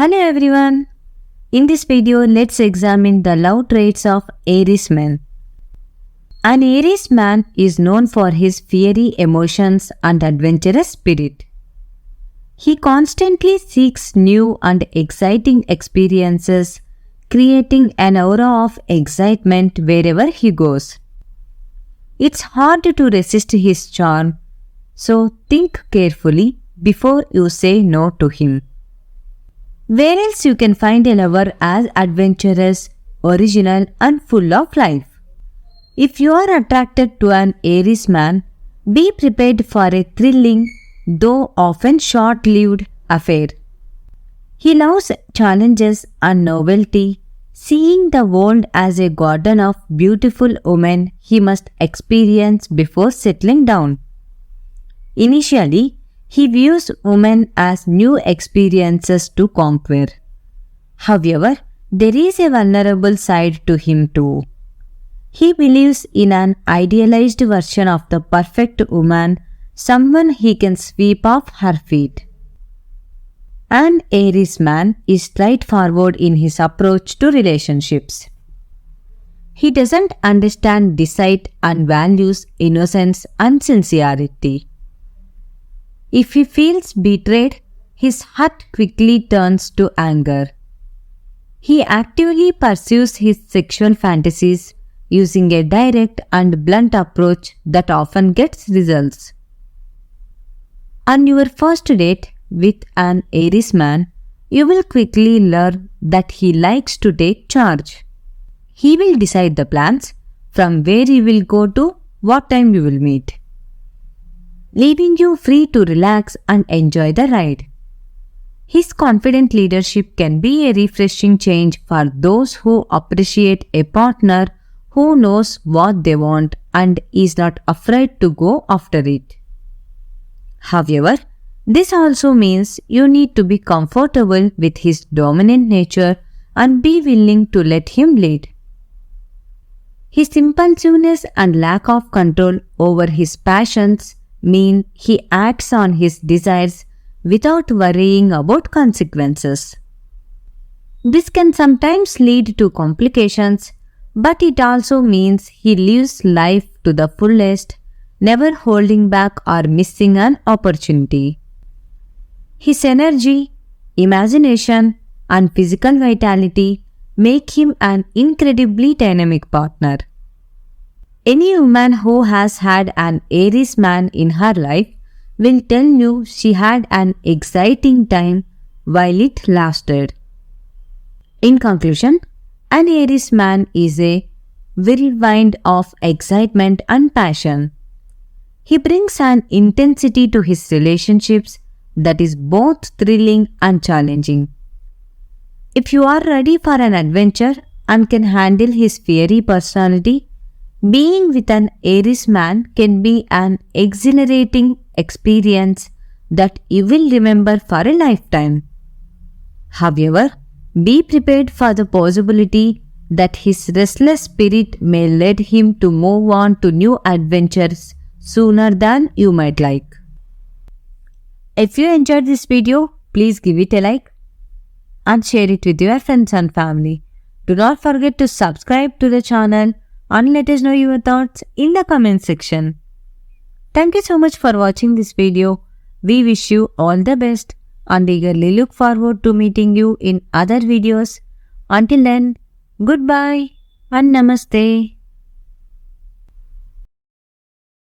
Hello everyone. In this video, let's examine the love traits of Aries man. An Aries man is known for his fiery emotions and adventurous spirit. He constantly seeks new and exciting experiences, creating an aura of excitement wherever he goes. It's hard to resist his charm, so think carefully before you say no to him. Where else you can find a lover as adventurous, original and full of life? If you are attracted to an Aries man, be prepared for a thrilling, though often short-lived affair. He loves challenges and novelty, seeing the world as a garden of beautiful women he must experience before settling down. Initially, he views women as new experiences to conquer. However, there is a vulnerable side to him too. He believes in an idealized version of the perfect woman, someone he can sweep off her feet. An Aries man is straightforward in his approach to relationships. He doesn't understand deceit and values innocence and sincerity. If he feels betrayed, his heart quickly turns to anger. He actively pursues his sexual fantasies using a direct and blunt approach that often gets results. On your first date with an Aries man, you will quickly learn that he likes to take charge. He will decide the plans, from where you will go to what time you will meet, leaving you free to relax and enjoy the ride. His confident leadership can be a refreshing change for those who appreciate a partner who knows what they want and is not afraid to go after it. However, this also means you need to be comfortable with his dominant nature and be willing to let him lead. His impulsiveness and lack of control over his passions mean he acts on his desires without worrying about consequences. This can sometimes lead to complications, but it also means he lives life to the fullest, never holding back or missing an opportunity. His energy, imagination, and physical vitality make him an incredibly dynamic partner. Any woman who has had an Aries man in her life will tell you she had an exciting time while it lasted. In conclusion, an Aries man is a whirlwind of excitement and passion. He brings an intensity to his relationships that is both thrilling and challenging. If you are ready for an adventure and can handle his fiery personality, being with an Aries man can be an exhilarating experience that you will remember for a lifetime. However, be prepared for the possibility that his restless spirit may lead him to move on to new adventures sooner than you might like. If you enjoyed this video, please give it a like and share it with your friends and family. Do not forget to subscribe to the channel and let us know your thoughts in the comment section. Thank you so much for watching this video. We wish you all the best and eagerly look forward to meeting you in other videos. Until then, goodbye and namaste.